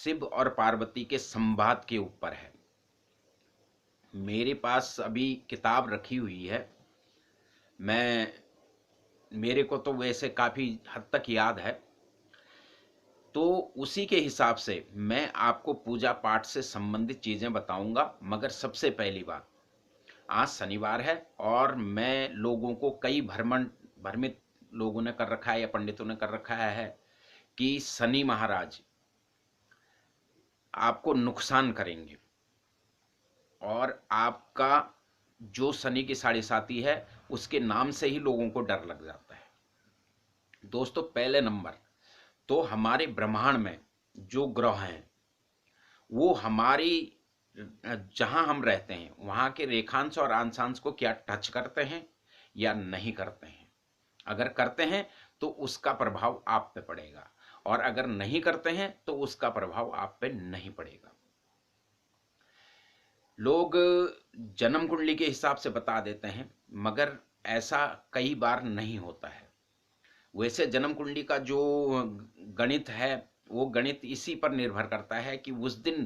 शिव और पार्वती के संवाद के ऊपर है। मेरे पास अभी किताब रखी हुई है। मैं मेरे को तो वैसे काफ़ी हद तक याद है, तो उसी के हिसाब से मैं आपको पूजा पाठ से संबंधित चीज़ें बताऊंगा। मगर सबसे पहली बात, आज शनिवार है और मैं लोगों को कई भ्रमित लोगों ने कर रखा है या पंडितों ने कर रखा है कि शनि महाराज आपको नुकसान करेंगे और आपका जो शनि की साढ़े साती है उसके नाम से ही लोगों को डर लग जाता है। दोस्तों, पहले नंबर तो हमारे ब्रह्मांड में जो ग्रह हैं वो हमारी जहां हम रहते हैं वहां के रेखांश और अंशांश को क्या टच करते हैं या नहीं करते हैं। अगर करते हैं तो उसका प्रभाव आप पे पड़ेगा, और अगर नहीं करते हैं तो उसका प्रभाव आप पे नहीं पड़ेगा। लोग जन्म कुंडली के हिसाब से बता देते हैं, मगर ऐसा कई बार नहीं होता है। वैसे जन्म कुंडली का जो गणित है वो गणित इसी पर निर्भर करता है कि उस दिन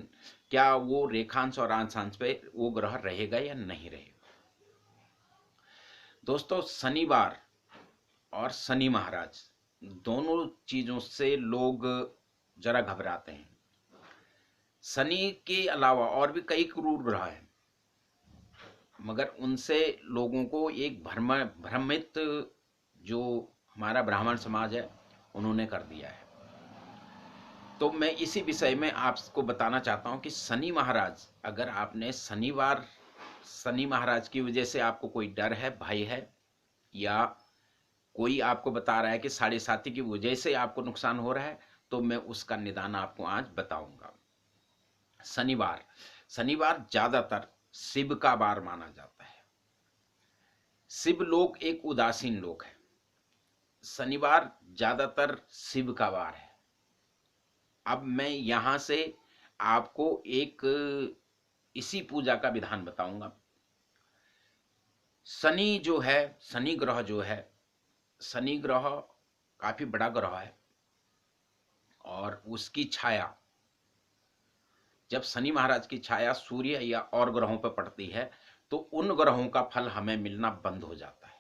क्या वो रेखांश और अंशांश पे वो ग्रह रहेगा या नहीं रहेगा। दोस्तों, शनिवार और शनि महाराज दोनों चीजों से लोग जरा घबराते हैं। शनि के अलावा और भी कई क्रूर ग्रह हैं, मगर उनसे लोगों को एक भ्रमित जो हमारा ब्राह्मण समाज है उन्होंने कर दिया है। तो मैं इसी विषय में आपको बताना चाहता हूं कि शनि महाराज, अगर आपने शनि महाराज की वजह से आपको कोई डर है, भय है, या कोई आपको बता रहा है कि साढ़े साती की वजह से आपको नुकसान हो रहा है, तो मैं उसका निदान आपको आज बताऊंगा। शनिवार ज्यादातर शिव का वार माना जाता है। शिव लोग एक उदासीन लोग हैं। शनिवार ज्यादातर शिव का वार है। अब मैं यहां से आपको एक इसी पूजा का विधान बताऊंगा। शनि ग्रह जो है, शनि ग्रह काफी बड़ा ग्रह है, और उसकी छाया, जब शनि महाराज की छाया सूर्य या और ग्रहों पर पड़ती है तो उन ग्रहों का फल हमें मिलना बंद हो जाता है।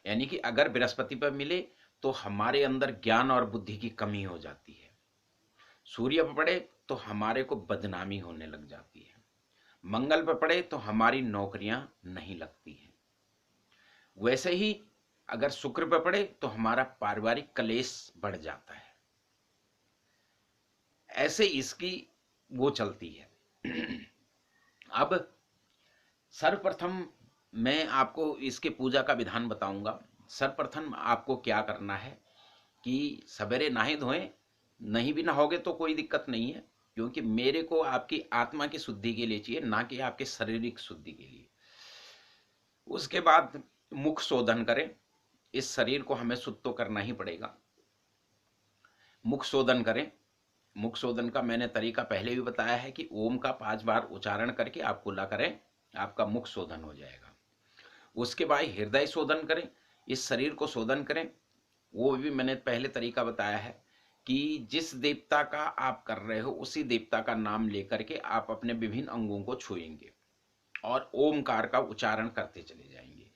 यानी कि अगर बृहस्पति पर मिले तो हमारे अंदर ज्ञान और बुद्धि की कमी हो जाती है। सूर्य पर पड़े तो हमारे को बदनामी होने लग जाती है। मंगल पर पड़े तो हमारी नौकरियां नहीं लगती हैं। वैसे ही अगर शुक्र पर पड़े तो हमारा पारिवारिक कलेश बढ़ जाता है। ऐसे इसकी वो चलती है। अब सर्वप्रथम मैं आपको इसके पूजा का विधान बताऊंगा। सर्वप्रथम आपको क्या करना है कि सवेरे नहाए धोएं, नहीं भी नहाओगे तो कोई दिक्कत नहीं है, क्योंकि मेरे को आपकी आत्मा की शुद्धि के लिए चाहिए, ना कि आपके शारीरिक शुद्धि के लिए। उसके बाद मुख शोधन करें। इस शरीर को हमें शुद्ध तो करना ही पड़ेगा। मुख शोधन करें। मुख शोधन का मैंने तरीका पहले भी बताया है कि ओम का 5 बार उच्चारण करके आप कुल्ला करें, आपका मुख शोधन हो जाएगा। उसके बाद हृदय शोधन करें, इस शरीर को शोधन करें। वो भी मैंने पहले तरीका बताया है कि जिस देवता का आप कर रहे हो उसी देवता का नाम लेकर के आप अपने विभिन्न अंगों को छुएंगे और ओमकार का उच्चारण करते चले जाएंगे।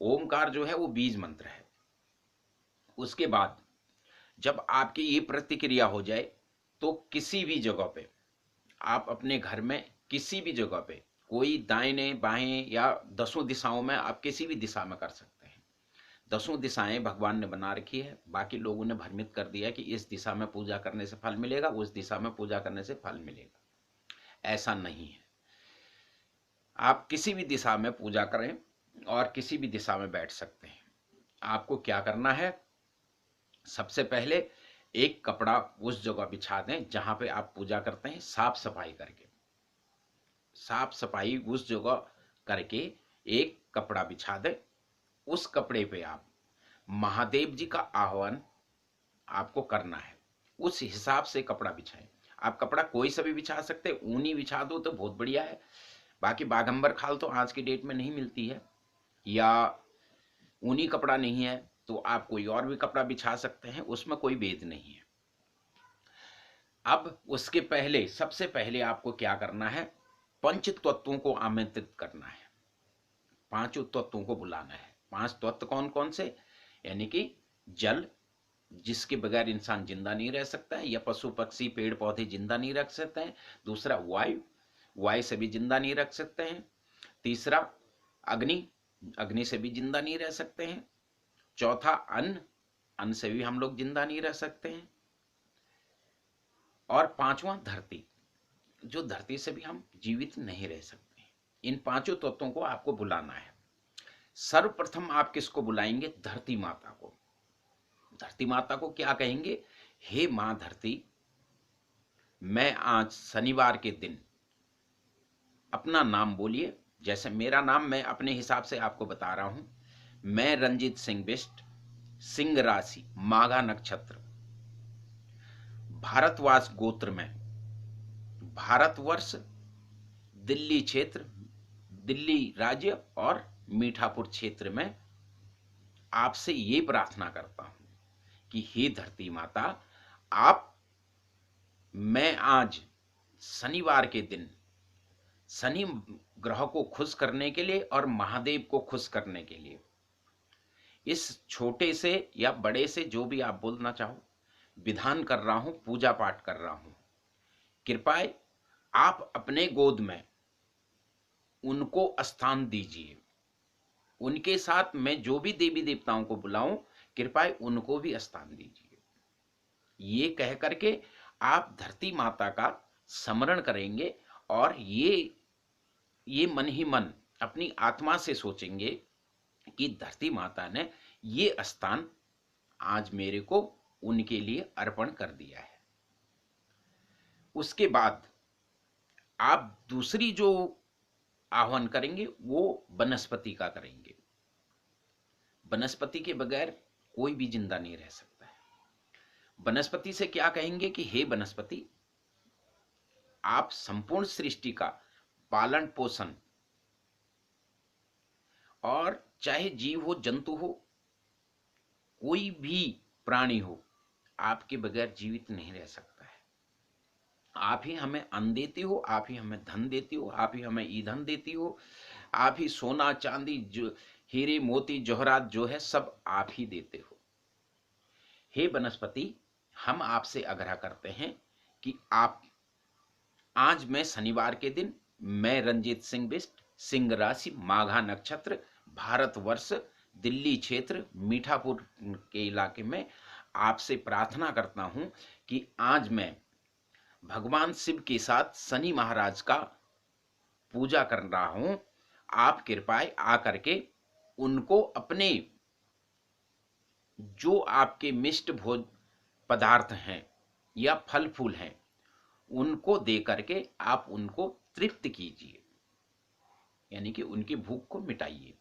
ओमकार जो है वो बीज मंत्र है। उसके बाद जब आपकी ये प्रतिक्रिया हो जाए तो किसी भी जगह पे आप अपने घर में किसी भी जगह पे, कोई दाहिने बाएं या दसों दिशाओं में, आप किसी भी दिशा में कर सकते हैं। दसों दिशाएं भगवान ने बना रखी है। बाकी लोगों ने भ्रमित कर दिया कि इस दिशा में पूजा करने से फल मिलेगा, उस दिशा में पूजा करने से फल मिलेगा। ऐसा नहीं है। आप किसी भी दिशा में पूजा करें और किसी भी दिशा में बैठ सकते हैं। आपको क्या करना है, सबसे पहले एक कपड़ा उस जगह बिछा दें जहां पे आप पूजा करते हैं, साफ सफाई करके। साफ सफाई उस जगह करके एक कपड़ा बिछा दें। उस कपड़े पे आप महादेव जी का आह्वान आपको करना है। उस हिसाब से कपड़ा बिछाएं। आप कपड़ा कोई सा भी बिछा सकते, ऊनी बिछा दो तो बहुत बढ़िया है। बाकी बागंबर खाल तो आज की डेट में नहीं मिलती है, या ऊनी कपड़ा नहीं है तो आप कोई और भी कपड़ा बिछा सकते हैं, उसमें कोई भेद नहीं है। अब उसके पहले सबसे पहले आपको क्या करना है, पंच तत्वों को आमंत्रित करना है, पांचों तत्वों को बुलाना है। पांच तत्व कौन कौन से, यानी कि जल, जिसके बगैर इंसान जिंदा नहीं रह सकता है, या पशु पक्षी पेड़ पौधे जिंदा नहीं रख सकते हैं। दूसरा वायु, वायु से भी जिंदा नहीं रख सकते हैं। तीसरा अग्नि, अग्नि से भी जिंदा नहीं रह सकते हैं। चौथा अन्न, अन्न से भी हम लोग जिंदा नहीं रह सकते हैं। और पांचवा धरती, जो धरती से भी हम जीवित नहीं रह सकते। इन पांचों तत्वों को आपको बुलाना है। सर्वप्रथम आप किसको बुलाएंगे, धरती माता को। धरती माता को क्या कहेंगे, हे मां धरती, मैं आज शनिवार के दिन, अपना नाम बोलिए, जैसे मेरा नाम मैं अपने हिसाब से आपको बता रहा हूं। मैं रंजीत सिंह बिष्ट, सिंह राशि, माघा नक्षत्र, भारतवास गोत्र में, भारतवर्ष, दिल्ली क्षेत्र, दिल्ली राज्य और मीठापुर क्षेत्र में आपसे ये प्रार्थना करता हूं कि हे धरती माता, आप, मैं आज शनिवार के दिन शनि ग्रह को खुश करने के लिए और महादेव को खुश करने के लिए इस छोटे से या बड़े से, जो भी आप बोलना चाहो, विधान कर रहा हूं, पूजा पाठ कर रहा हूं। कृपया आप अपने गोद में उनको स्थान दीजिए। उनके साथ मैं जो भी देवी देवताओं को बुलाऊं, कृपया उनको भी स्थान दीजिए। ये कह करके आप धरती माता का स्मरण करेंगे और ये मन ही मन अपनी आत्मा से सोचेंगे कि धरती माता ने ये स्थान आज मेरे को उनके लिए अर्पण कर दिया है। उसके बाद आप दूसरी जो आह्वान करेंगे वो वनस्पति का करेंगे। वनस्पति के बगैर कोई भी जिंदा नहीं रह सकता है। वनस्पति से क्या कहेंगे कि हे वनस्पति, आप संपूर्ण सृष्टि का पालन पोषण, और चाहे जीव हो, जंतु हो, कोई भी प्राणी हो, आपके बगैर जीवित नहीं रह सकता है। आप ही हमें अन्न देती हो, आप ही हमें धन देती हो, आप ही हमें ईंधन देती हो, आप ही सोना चांदी, जो हीरे मोती जवाहरात जो है सब आप ही देते हो। हे वनस्पति, हम आपसे आग्रह करते हैं कि आप, आज मैं शनिवार के दिन, मैं रंजीत सिंह बिष्ट, सिंह राशि, माघा नक्षत्र, भारतवर्ष, दिल्ली क्षेत्र, मीठापुर के इलाके में आपसे प्रार्थना करता हूं कि आज मैं भगवान शिव के साथ शनि महाराज का पूजा कर रहा हूं। आप कृपया आकर के उनको अपने जो आपके मिष्ट भोज पदार्थ हैं या फल फूल हैं, उनको दे करके आप उनको तृप्त कीजिए, यानी कि उनकी भूख को मिटाइए।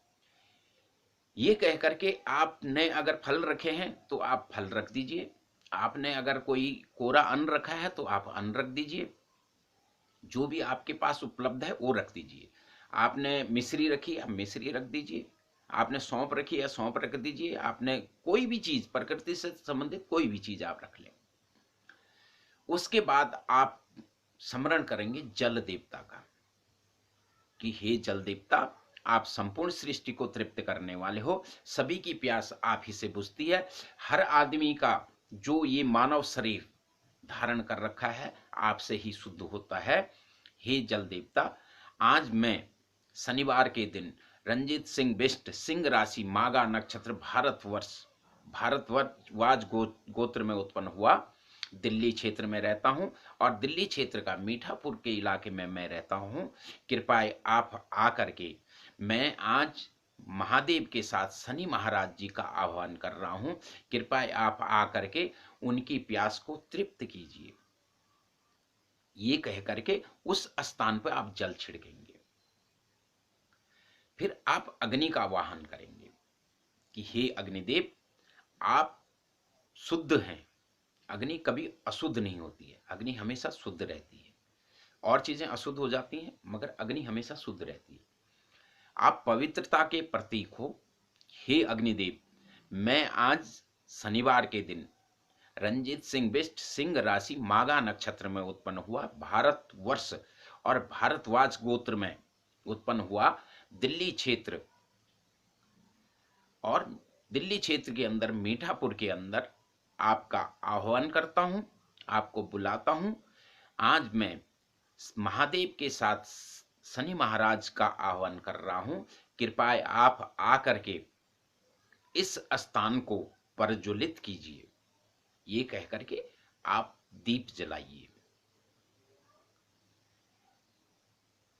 ये कह करके आपने अगर फल रखे हैं तो आप फल रख दीजिए, आपने अगर कोई कोरा अन्न रखा है तो आप अन्न रख दीजिए, जो भी आपके पास उपलब्ध है वो रख दीजिए। आपने मिश्री रखी, आप मिश्री रख दीजिए, आपने सौंफ रखी है, सौंफ रख दीजिए, आपने कोई भी चीज प्रकृति से संबंधित कोई भी चीज आप रख लें। उसके बाद आप स्मरण करेंगे जल देवता का कि हे जल देवता, आप संपूर्ण सृष्टि को तृप्त करने वाले हो, सभी की प्यास आप ही से बुझती है। हर आदमी का जो ये मानव शरीर धारण कर रखा है आपसे ही शुद्ध होता है। हे जल देवता, आज मैं शनिवार के दिन रंजीत सिंह बिष्ट, सिंह राशि, माघा नक्षत्र, भारतवर्ष गोत्र में उत्पन्न हुआ, दिल्ली क्षेत्र में रहता हूं और दिल्ली क्षेत्र का मीठापुर के इलाके में मैं रहता हूं। कृपया आप आकर के, मैं आज महादेव के साथ शनि महाराज जी का आह्वान कर रहा हूं, कृपया आप आकर के उनकी प्यास को तृप्त कीजिए। ये कह करके उस स्थान पर आप जल छिड़केंगे। फिर आप अग्नि का आवाहन करेंगे कि हे अग्निदेव, आप शुद्ध हैं। अग्नि कभी अशुद्ध नहीं होती है, अग्नि हमेशा शुद्ध रहती है। और चीजें अशुद्ध हो जाती हैं मगर अग्नि हमेशा शुद्ध रहती है। आप पवित्रता के प्रतीक हो। हे अग्निदेव, मैं आज शनिवार के दिन रंजीत सिंह बिष्ट सिंह राशि माघा नक्षत्र में उत्पन्न हुआ, भारतवर्ष और भारद्वाज गोत्र में उत्पन्न हुआ, दिल्ली क्षेत्र और दिल्ली क्षेत्र के अंदर मीठापुर के अंदर आपका आह्वान करता हूं, आपको बुलाता हूं। आज मैं महादेव के साथ शनि महाराज का आह्वान कर रहा हूं। कृपया आप आकर के इस स्थान को प्रज्वलित कीजिए। ये कह करके आप दीप जलाइए।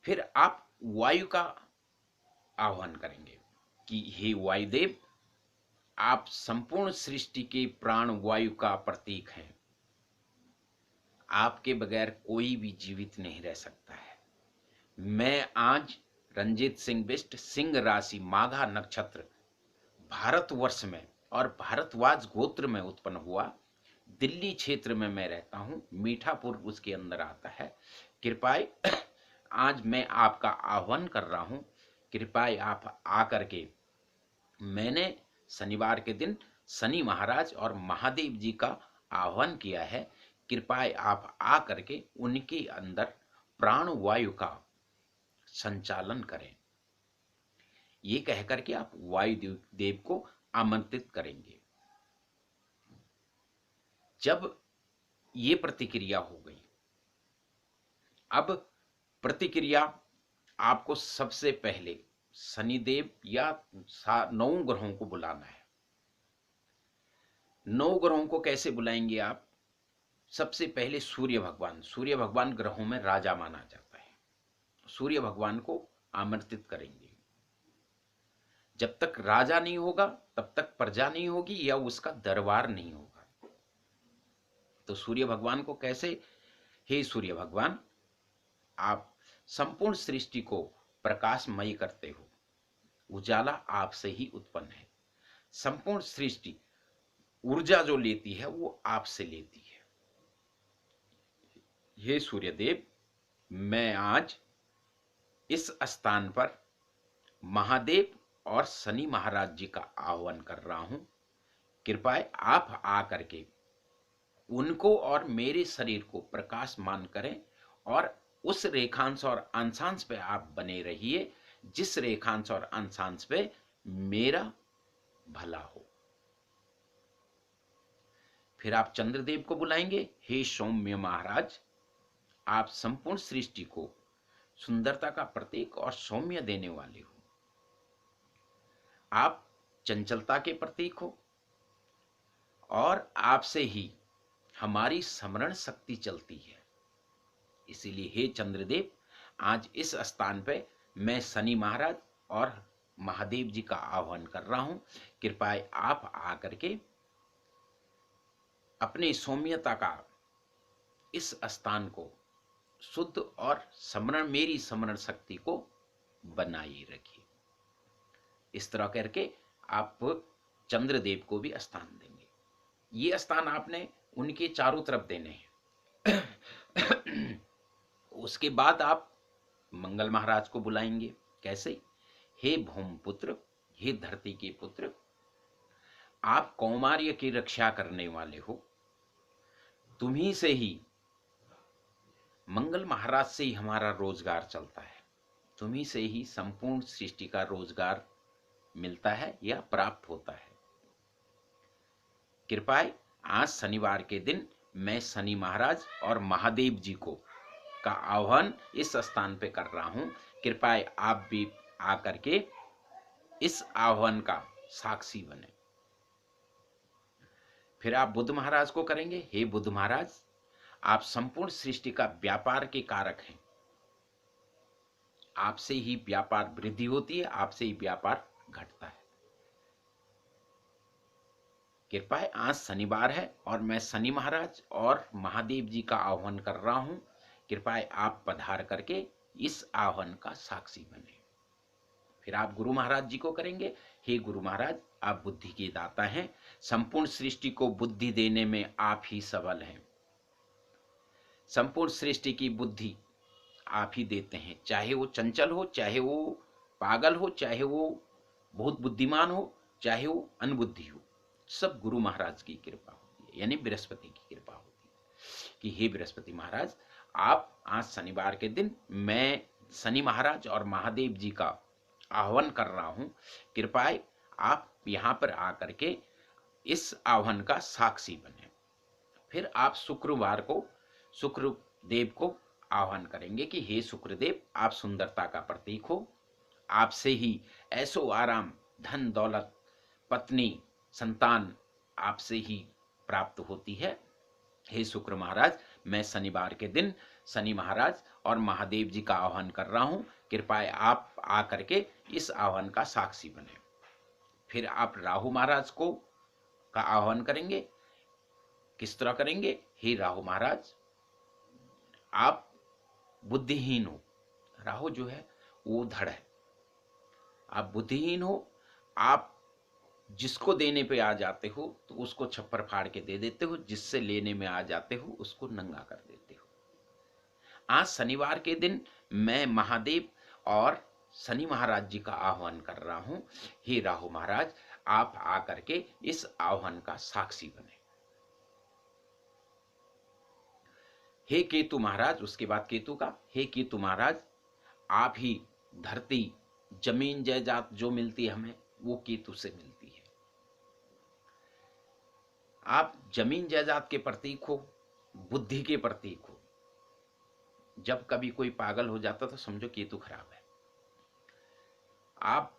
फिर आप वायु का आह्वान करेंगे कि हे वायुदेव, आप संपूर्ण सृष्टि के प्राण वायु का प्रतीक हैं। आपके बगैर कोई भी जीवित नहीं रह सकता है। मैं आज रंजीत सिंह बिष्ट सिंह राशि माघा नक्षत्र भारतवर्ष में और भारद्वाज गोत्र में उत्पन्न हुआ, दिल्ली क्षेत्र में मैं रहता हूं, मीठापुर उसके अंदर आता है। कृपया आज मैं आपका आह्वान कर रहा हूं, कृपया आप आकर के, मैंने शनिवार के दिन शनि महाराज और महादेव जी का आह्वान किया है। कृपया आप आकर के उनके अंदर प्राण वायु का संचालन करें। ये कह करके आप वायु देव को आमंत्रित करेंगे। जब ये प्रतिक्रिया हो गई, अब प्रतिक्रिया आपको सबसे पहले शनिदेव या 9 ग्रहों को बुलाना है। 9 ग्रहों को कैसे बुलाएंगे आप? सबसे पहले सूर्य भगवान ग्रहों में राजा माना जाता है। सूर्य भगवान को आमंत्रित करेंगे। जब तक राजा नहीं होगा तब तक प्रजा नहीं होगी या उसका दरबार नहीं होगा। तो सूर्य भगवान को कैसे, हे सूर्य भगवान, आप संपूर्ण सृष्टि को प्रकाशमयी करते हो, उजाला आपसे ही उत्पन्न है। संपूर्ण सृष्टि ऊर्जा जो लेती है वो आपसे लेती है। हे सूर्यदेव, मैं आज इस स्थान पर महादेव और शनि महाराज जी का आह्वान कर रहा हूं। कृपया आप आकर के उनको और मेरे शरीर को प्रकाशमान करें और उस रेखांश और अंशांश पे आप बने रहिए जिस रेखांश और अंशांश पे मेरा भला हो। फिर आप चंद्रदेव को बुलाएंगे। हे सौम्य महाराज, आप संपूर्ण सृष्टि को सुंदरता का प्रतीक और सौम्य देने वाले हो। आप चंचलता के प्रतीक हो और आपसे ही हमारी स्मरण शक्ति चलती है। इसीलिए हे चंद्रदेव, आज इस स्थान पे मैं शनि महाराज और महादेव जी का आह्वान कर रहा हूं। कृपया आप आकर के अपनी सौम्यता का इस स्थान को शुद्ध और मेरी स्मरण शक्ति को बनाए रखिए। इस तरह करके आप चंद्रदेव को भी स्थान देंगे। ये स्थान आपने उनके चारों तरफ देने हैं। उसके बाद आप मंगल महाराज को बुलाएंगे। कैसे? हे भूमपुत्र, हे धरती के पुत्र, आप कौमार्य की रक्षा करने वाले हो। तुम्ही से ही, मंगल महाराज से ही हमारा रोजगार चलता है। तुम्ही से ही संपूर्ण सृष्टि का रोजगार मिलता है या प्राप्त होता है। कृपया आज शनिवार के दिन मैं शनि महाराज और महादेव जी को का आह्वान इस स्थान पे कर रहा हूं। कृपया आप भी आकर के इस आह्वान का साक्षी बने। फिर आप बुध महाराज को करेंगे। हे बुध महाराज, आप संपूर्ण सृष्टि का व्यापार के कारक हैं। आपसे ही व्यापार वृद्धि होती है, आपसे ही व्यापार घटता है। कृपया आज शनिवार है और मैं शनि महाराज और महादेव जी का आह्वान कर रहा हूं। कृपया आप पधार करके इस आह्वान का साक्षी बने। फिर आप गुरु महाराज जी को करेंगे। हे गुरु महाराज, आप बुद्धि के दाता हैं। संपूर्ण सृष्टि को बुद्धि देने में आप ही सबल हैं। संपूर्ण सृष्टि की बुद्धि आप ही देते हैं, चाहे वो चंचल हो, चाहे वो पागल हो, चाहे वो बहुत बुद्धिमान हो, चाहे वो अनबुद्धि हो। सब गुरु महाराज की कृपा होती यानी बृहस्पति की कृपा होती है कि हे बृहस्पति महाराज, आप आज शनिवार के दिन मैं शनि महाराज और महादेव जी का आह्वान कर रहा हूं, कृपया आप यहां पर आकर के इस आह्वान का साक्षी बने। फिर आप शुक्रवार को शुक्रदेव को आह्वान करेंगे कि हे शुक्रदेव, आप सुंदरता का प्रतीक हो, आपसे ही ऐशो आराम, धन दौलत, पत्नी, संतान आपसे ही प्राप्त होती है। हे शुक्र महाराज, मैं शनिवार के दिन शनि महाराज और महादेव जी का आह्वान कर रहा हूं, कृपया आप आकर के इस आह्वान का साक्षी बने। फिर आप राहु महाराज को का आह्वान करेंगे। किस तरह करेंगे? हे राहु महाराज, आप बुद्धिहीन हो। राहु जो है वो धड़ है। आप बुद्धिहीन हो, आप जिसको देने पे आ जाते हो तो उसको छप्पर फाड़ के दे देते हो, जिससे लेने में आ जाते हो उसको नंगा कर देते हो। आज शनिवार के दिन मैं महादेव और शनि महाराज जी का आह्वान कर रहा हूं। हे राहु महाराज, आप आकर के इस आह्वान का साक्षी बने। हे केतु महाराज, उसके बाद केतु का, हे केतु महाराज, आप ही धरती, जमीन जायदाद जो मिलती है हमें, वो केतु से मिलती है। आप जमीन जायदाद के प्रतीक हो, बुद्धि के प्रतीक हो। जब कभी कोई पागल हो जाता तो समझो केतु खराब है। आप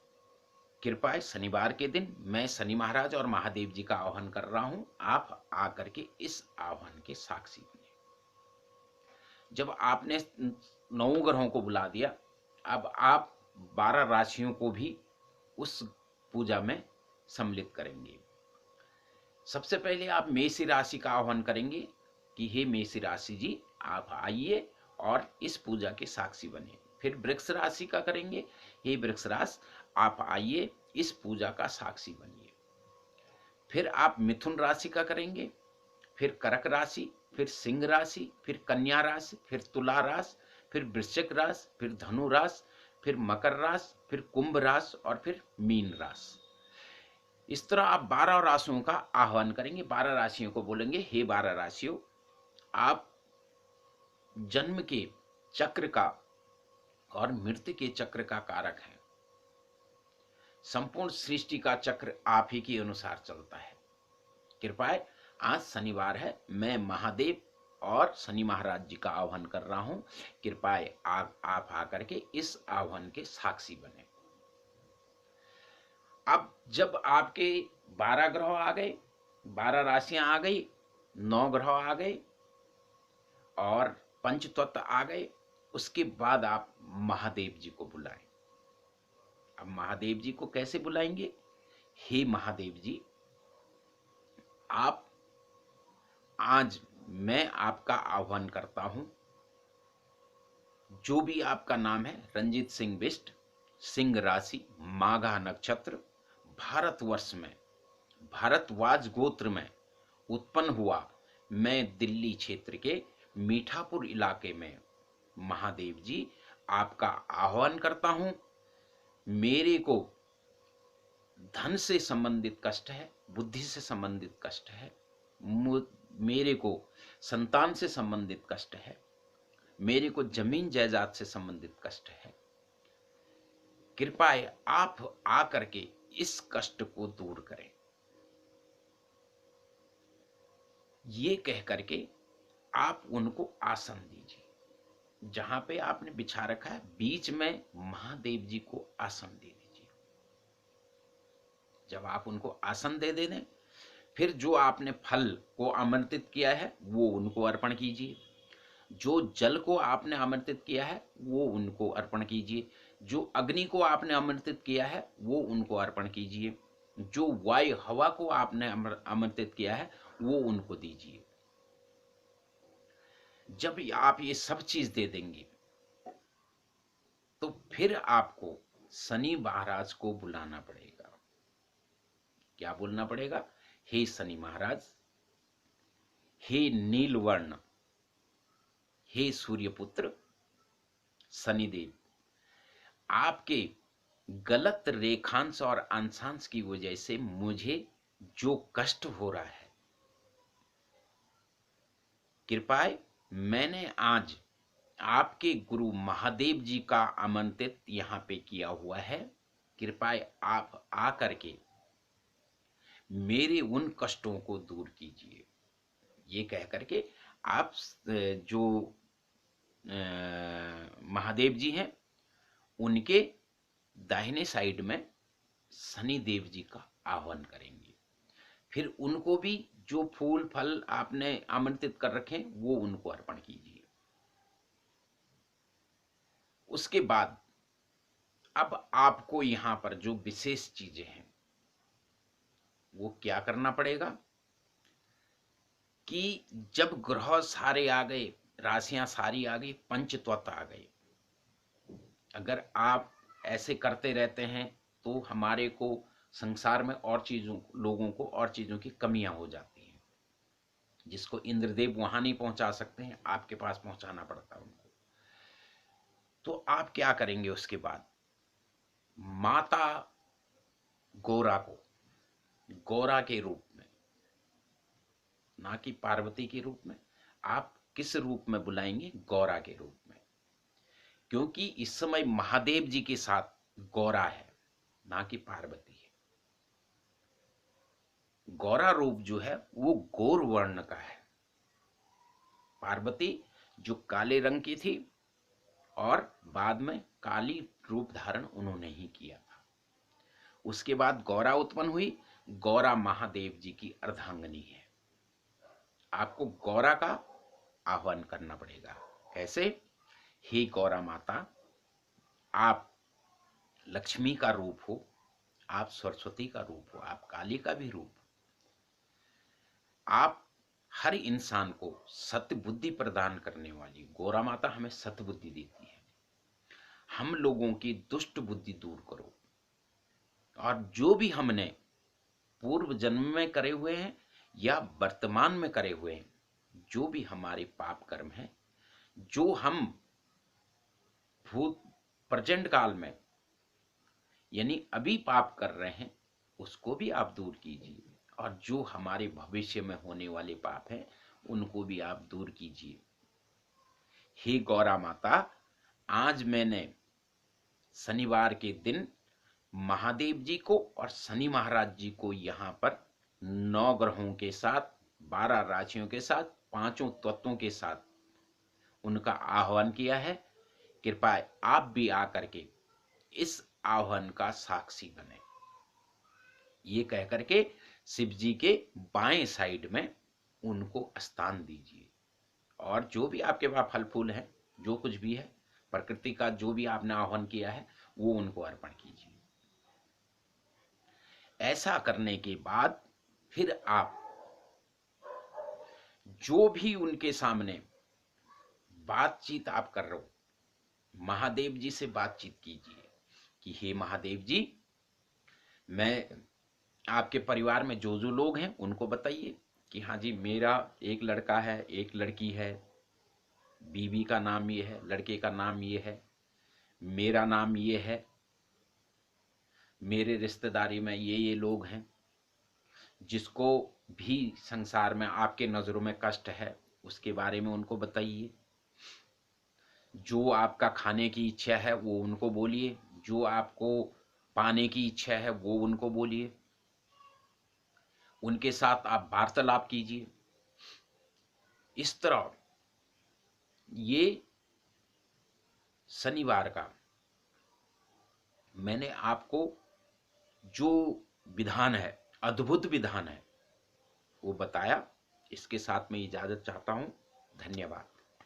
कृपया शनिवार के दिन मैं शनि महाराज और महादेव जी का आह्वान कर रहा हूं, आप आकर के इस आह्वान के साक्षी बने। जब आपने 9 ग्रहों को बुला दिया, अब आप 12 राशियों को भी उस पूजा में सम्मिलित करेंगे। सबसे पहले आप मेष राशि का आह्वान करेंगे कि हे मेष राशि जी, आप आइए और इस पूजा के साक्षी बने। फिर वृक्ष राशि का करेंगे, हे वृक्ष राशि, आप आइए इस पूजा का साक्षी बनिए। फिर आप मिथुन राशि का करेंगे, फिर कर्क राशि, फिर सिंह राशि, फिर कन्या राशि, फिर तुला राशि, फिर वृश्चिक राशि, फिर धनु राशि, फिर मकर राशि, फिर कुंभ राशि और फिर मीन राशि। इस तरह आप 12 राशियों का आह्वान करेंगे। 12 राशियों को बोलेंगे, हे 12 राशियों, आप जन्म के चक्र का और मृत्यु के चक्र का कारक है। संपूर्ण सृष्टि का चक्र आप ही के अनुसार चलता है। कृपया आज शनिवार है, मैं महादेव और शनि महाराज जी का आह्वान कर रहा हूं, कृपया आप आकर के इस आह्वान के साक्षी बने। अब जब आपके 12 ग्रह आ गए, 12 राशियां आ गई, 9 ग्रह आ गए और पंचतत्व आ गए, उसके बाद आप महादेव जी को बुलाएं। अब महादेव जी को कैसे बुलाएंगे? हे महादेव जी, आप आज मैं आपका आह्वान करता हूं, जो भी आपका नाम है, रंजीत सिंह बिष्ट, सिंह राशि, माघा नक्षत्र, भारतवर्ष में भारतवाज गोत्र में उत्पन्न हुआ, मैं दिल्ली क्षेत्र के मीठापुर इलाके में महादेव जी आपका आह्वान करता हूं। मेरे को धन से संबंधित कष्ट है, बुद्धि से संबंधित कष्ट है, मेरे को संतान से संबंधित कष्ट है, मेरे को जमीन जायदाद से संबंधित कष्ट है। कृपया आप आकर के इस कष्ट को दूर करें। ये कह करके आप उनको आसन दीजिए। जहां पे आपने बिछा रखा है, बीच में महादेव जी को आसन दे दीजिए। जब आप उनको आसन दे दें, फिर जो आपने फल को आमंत्रित किया है वो उनको अर्पण कीजिए। जो जल को आपने आमंत्रित किया है वो उनको अर्पण कीजिए। जो अग्नि को आपने आमंत्रित किया है वो उनको अर्पण कीजिए। जो वायु हवा को आपने आमंत्रित किया है वो उनको दीजिए। जब आप ये सब चीज दे देंगे तो फिर आपको शनि महाराज को बुलाना पड़ेगा। क्या बोलना पड़ेगा? हे शनि महाराज, हे नीलवर्ण, हे सूर्यपुत्र शनिदेव, आपके गलत रेखांश और अंशांश की वजह से मुझे जो कष्ट हो रहा है, कृपया मैंने आज आपके गुरु महादेव जी का आमंत्रित यहाँ पे किया हुआ है, कृपया आप आकर के मेरे उन कष्टों को दूर कीजिए। ये कह करके आप जो महादेव जी हैं उनके दाहिने साइड में शनि देव जी का आह्वान करेंगे। फिर उनको भी जो फूल फल आपने आमंत्रित कर रखे वो उनको अर्पण कीजिए। उसके बाद अब आपको यहाँ पर जो विशेष चीजें हैं वो क्या करना पड़ेगा कि जब ग्रह सारे आ गए, राशियां सारी आ गई, पंचतत्व आ गए, अगर आप ऐसे करते रहते हैं तो हमारे को संसार में और चीजों, लोगों को और चीजों की कमियां हो जाती हैं, जिसको इंद्रदेव वहां नहीं पहुंचा सकते हैं, आपके पास पहुंचाना पड़ता है उनको। तो आप क्या करेंगे उसके बाद, माता गौरा को गौरा के रूप में, ना कि पार्वती के रूप में, आप किस रूप में बुलाएंगे, गौरा के रूप में, क्योंकि इस समय महादेव जी के साथ गौरा है, ना कि पार्वती है। गौरा रूप जो है वो गौर वर्ण का है, पार्वती जो काले रंग की थी और बाद में काली रूप धारण उन्होंने ही किया था। उसके बाद गौरा उत्पन्न हुई, गौरा महादेव जी की अर्धांगिनी है। आपको गौरा का आह्वान करना पड़ेगा। कैसे? हे गौरा माता, आप लक्ष्मी का रूप हो, आप सरस्वती का रूप हो, आप काली का भी रूप हो। आप हर इंसान को सत्य बुद्धि प्रदान करने वाली गौरा माता हमें सत्य बुद्धि देती है। हम लोगों की दुष्ट बुद्धि दूर करो, और जो भी हमने पूर्व जन्म में करे हुए हैं या वर्तमान में करे हुए हैं, जो भी हमारे पाप कर्म हैं, जो हम भूत प्रेजेंट काल में यानी अभी पाप कर रहे हैं, उसको भी आप दूर कीजिए, और जो हमारे भविष्य में होने वाले पाप हैं उनको भी आप दूर कीजिए। हे गौरा माता, आज मैंने शनिवार के दिन महादेव जी को और शनि महाराज जी को यहाँ पर 9 ग्रहों के साथ, 12 राशियों के साथ, 5 तत्वों के साथ उनका आह्वान किया है। कृपया आप भी आकर के इस आह्वान का साक्षी बने। ये कह करके शिव जी के बाएं साइड में उनको स्थान दीजिए, और जो भी आपके पास फल फूल है, जो कुछ भी है प्रकृति का, जो भी आपने आह्वान किया है वो उनको अर्पण कीजिए। ऐसा करने के बाद फिर आप जो भी उनके सामने बातचीत आप कर रहे हो, महादेव जी से बातचीत कीजिए कि हे महादेव जी, मैं आपके परिवार में जो जो लोग हैं उनको बताइए कि हाँ जी, मेरा एक लड़का है, एक लड़की है, बीवी का नाम ये है, लड़के का नाम ये है, मेरा नाम ये है, मेरे रिश्तेदारी में ये लोग हैं। जिसको भी संसार में आपके नज़रों में कष्ट है उसके बारे में उनको बताइए। जो आपका खाने की इच्छा है वो उनको बोलिए, जो आपको पाने की इच्छा है वो उनको बोलिए, उनके साथ आप वार्तालाप कीजिए। इस तरह ये शनिवार का मैंने आपको जो विधान है, अद्भुत विधान है, वो बताया। इसके साथ मैं इजाजत चाहता हूं। धन्यवाद।